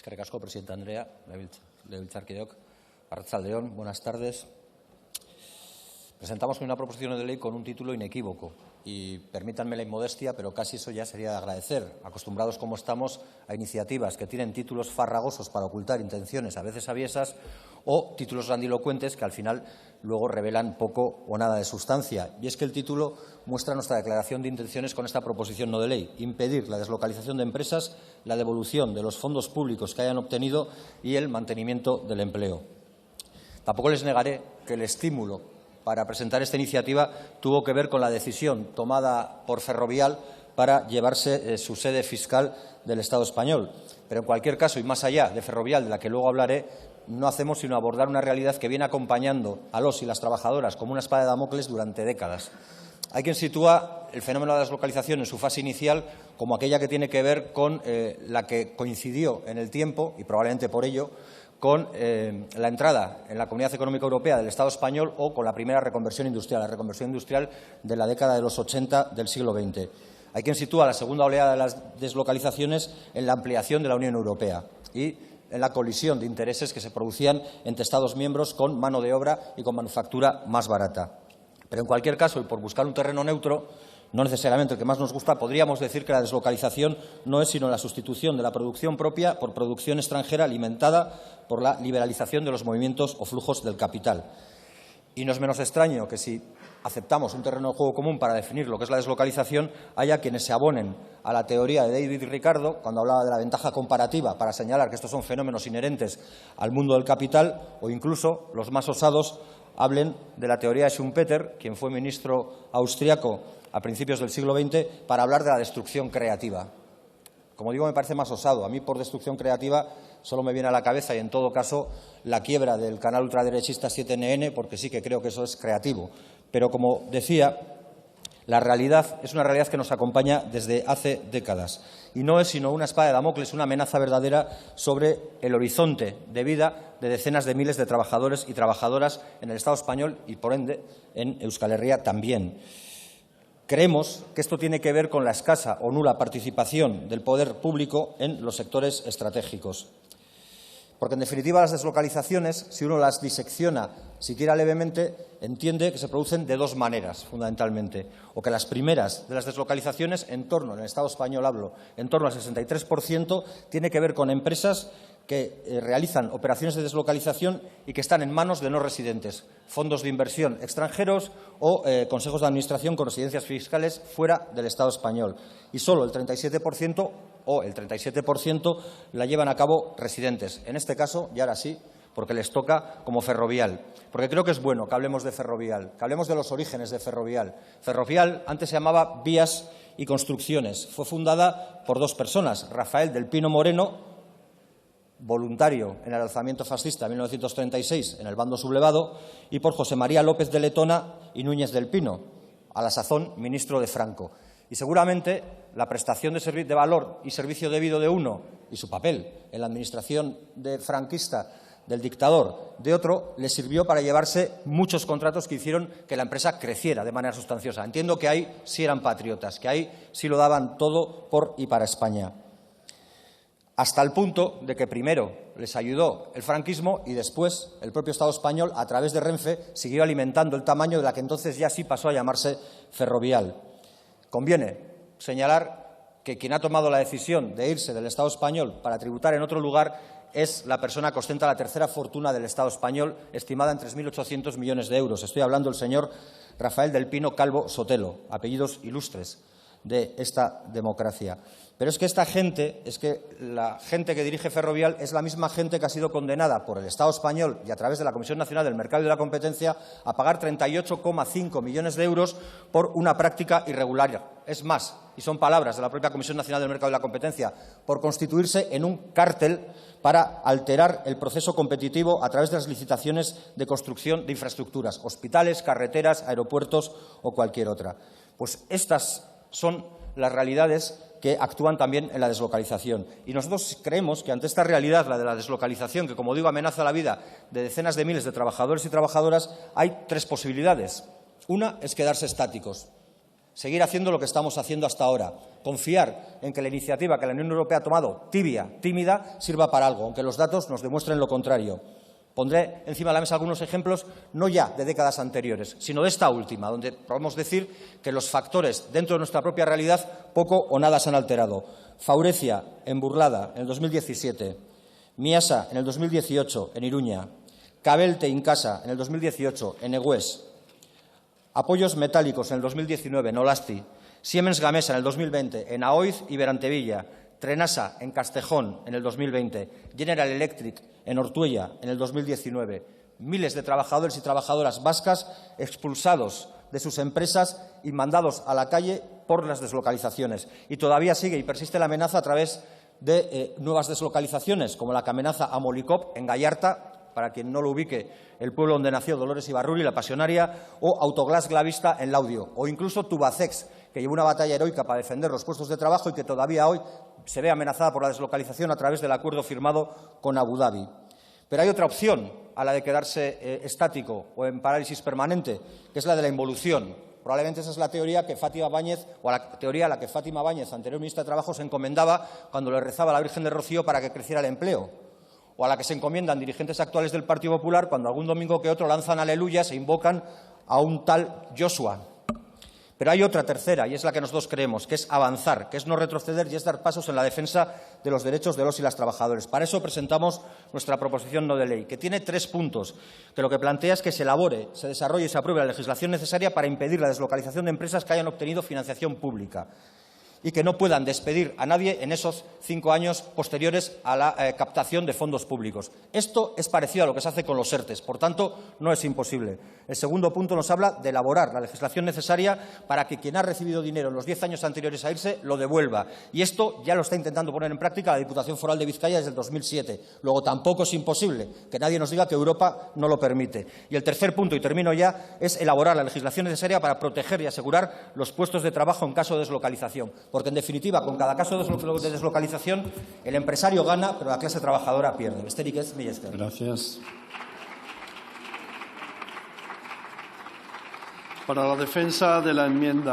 Eskerrik asko, presidenta Andrea, legebiltzarkideok, arratsalde on, buenas tardes. Presentamos una proposición de ley con un título inequívoco y permítanme la inmodestia, pero casi eso ya sería de agradecer, acostumbrados como estamos a iniciativas que tienen títulos farragosos para ocultar intenciones a veces aviesas o títulos grandilocuentes que al final luego revelan poco o nada de sustancia. Y es que el título muestra nuestra declaración de intenciones con esta proposición no de ley: impedir la deslocalización de empresas, la devolución de los fondos públicos que hayan obtenido y el mantenimiento del empleo. Tampoco les negaré que el estímulo para presentar esta iniciativa tuvo que ver con la decisión tomada por Ferrovial para llevarse su sede fiscal del Estado español. Pero, en cualquier caso, y más allá de Ferrovial, de la que luego hablaré, no hacemos sino abordar una realidad que viene acompañando a los y las trabajadoras como una espada de Damocles durante décadas. Hay quien sitúa el fenómeno de la deslocalización en su fase inicial como aquella que tiene que ver con la que coincidió en el tiempo, y probablemente por ello, con la entrada en la Comunidad Económica Europea del Estado español o con la primera reconversión industrial, la reconversión industrial de la década de los 80 del siglo XX. Hay quien sitúa la segunda oleada de las deslocalizaciones en la ampliación de la Unión Europea y en la colisión de intereses que se producían entre Estados miembros con mano de obra y con manufactura más barata. Pero, en cualquier caso, y por buscar un terreno neutro, no necesariamente el que más nos gusta, podríamos decir que la deslocalización no es sino la sustitución de la producción propia por producción extranjera alimentada por la liberalización de los movimientos o flujos del capital. Y no es menos extraño que, si aceptamos un terreno de juego común para definir lo que es la deslocalización, haya quienes se abonen a la teoría de David Ricardo, cuando hablaba de la ventaja comparativa, para señalar que estos son fenómenos inherentes al mundo del capital, o incluso los más osados hablen de la teoría de Schumpeter, quien fue ministro austriaco a principios del siglo XX, para hablar de la destrucción creativa. Como digo, me parece más osado. A mí, por destrucción creativa, solo me viene a la cabeza, y en todo caso, la quiebra del canal ultraderechista 7NN, porque sí que creo que eso es creativo. Pero, como decía, la realidad es una realidad que nos acompaña desde hace décadas y no es sino una espada de Damocles, una amenaza verdadera sobre el horizonte de vida de decenas de miles de trabajadores y trabajadoras en el Estado español y, por ende, en Euskal Herria también. Creemos que esto tiene que ver con la escasa o nula participación del poder público en los sectores estratégicos. Porque, en definitiva, las deslocalizaciones, si uno las disecciona siquiera levemente, entiende que se producen de dos maneras, fundamentalmente. O que las primeras de las deslocalizaciones, en el Estado español hablo, en torno al 63%, tiene que ver con empresas que realizan operaciones de deslocalización y que están en manos de no residentes, fondos de inversión extranjeros o consejos de administración con residencias fiscales fuera del Estado español. Y solo el 37% o el 37% la llevan a cabo residentes. En este caso, y ahora sí, porque les toca, como Ferrovial. Porque creo que es bueno que hablemos de Ferrovial, que hablemos de los orígenes de Ferrovial. Ferrovial antes se llamaba Vías y Construcciones. Fue fundada por dos personas, Rafael del Pino Moreno, voluntario en el alzamiento fascista de 1936 en el bando sublevado, y por José María López de Letona y Núñez del Pino, a la sazón ministro de Franco. Y seguramente la prestación de valor y servicio debido de uno y su papel en la administración franquista del dictador de otro le sirvió para llevarse muchos contratos que hicieron que la empresa creciera de manera sustanciosa. Entiendo que ahí sí eran patriotas, que ahí sí lo daban todo por y para España. Hasta el punto de que primero les ayudó el franquismo y después el propio Estado español, a través de Renfe, siguió alimentando el tamaño de la que entonces ya sí pasó a llamarse Ferrovial. Conviene señalar que quien ha tomado la decisión de irse del Estado español para tributar en otro lugar es la persona que ostenta la tercera fortuna del Estado español, estimada en 3.800 millones de euros. Estoy hablando del señor Rafael del Pino Calvo Sotelo, apellidos ilustres de esta democracia. Pero es que la gente que dirige Ferrovial es la misma gente que ha sido condenada por el Estado español y a través de la Comisión Nacional del Mercado y de la Competencia a pagar 38,5 millones de euros por una práctica irregular. Es más, y son palabras de la propia Comisión Nacional del Mercado y de la Competencia, por constituirse en un cártel para alterar el proceso competitivo a través de las licitaciones de construcción de infraestructuras, hospitales, carreteras, aeropuertos o cualquier otra. Pues estas son las realidades que actúan también en la deslocalización. Y nosotros creemos que ante esta realidad, la de la deslocalización, que, como digo, amenaza la vida de decenas de miles de trabajadores y trabajadoras, hay tres posibilidades. Una es quedarse estáticos, seguir haciendo lo que estamos haciendo hasta ahora, confiar en que la iniciativa que la Unión Europea ha tomado, tibia, tímida, sirva para algo, aunque los datos nos demuestren lo contrario. Pondré encima de la mesa algunos ejemplos, no ya de décadas anteriores, sino de esta última, donde podemos decir que los factores dentro de nuestra propia realidad poco o nada se han alterado. Faurecia, en Burlada, en el 2017. Miasa, en el 2018, en Iruña. Cabelte Incasa, en el 2018, en Egués. Apoyos Metálicos, en el 2019, en Olasti. Siemens Gamesa, en el 2020, en Aoiz y Berantevilla. Trenasa, en Castejón, en el 2020. General Electric, en Ortuella, en el 2019. Miles de trabajadores y trabajadoras vascas expulsados de sus empresas y mandados a la calle por las deslocalizaciones. Y todavía sigue y persiste la amenaza a través de nuevas deslocalizaciones, como la que amenaza a Molicop, en Gallarta, para quien no lo ubique, el pueblo donde nació Dolores Ibarruri, la pasionaria, o Autoglass Glavista en Laudio, o incluso Tubacex, que llevó una batalla heroica para defender los puestos de trabajo y que todavía hoy se ve amenazada por la deslocalización a través del acuerdo firmado con Abu Dhabi. Pero hay otra opción a la de quedarse estático o en parálisis permanente, que es la de la involución. Probablemente esa es la teoría que Fátima Báñez, o la teoría a la que Fátima Báñez, anterior ministra de Trabajo, se encomendaba cuando le rezaba a la Virgen de Rocío para que creciera el empleo, o a la que se encomiendan dirigentes actuales del Partido Popular cuando algún domingo que otro lanzan aleluyas e invocan a un tal Joshua. Pero hay otra tercera, y es la que nosotros creemos, que es avanzar, que es no retroceder y es dar pasos en la defensa de los derechos de los y las trabajadores. Para eso presentamos nuestra proposición no de ley, que tiene 3 puntos, que lo que plantea es que se elabore, se desarrolle y se apruebe la legislación necesaria para impedir la deslocalización de empresas que hayan obtenido financiación pública y que no puedan despedir a nadie en esos 5 años posteriores a la captación de fondos públicos. Esto es parecido a lo que se hace con los ERTE, por tanto, no es imposible. El segundo punto nos habla de elaborar la legislación necesaria para que quien ha recibido dinero en los 10 años anteriores a irse lo devuelva. Y esto ya lo está intentando poner en práctica la Diputación Foral de Vizcaya desde el 2007. Luego, tampoco es imposible, que nadie nos diga que Europa no lo permite. Y el tercer punto, y termino ya, es elaborar la legislación necesaria para proteger y asegurar los puestos de trabajo en caso de deslocalización. Porque, en definitiva, con cada caso de deslocalización, el empresario gana, pero la clase trabajadora pierde. Gracias. Para la defensa de la enmienda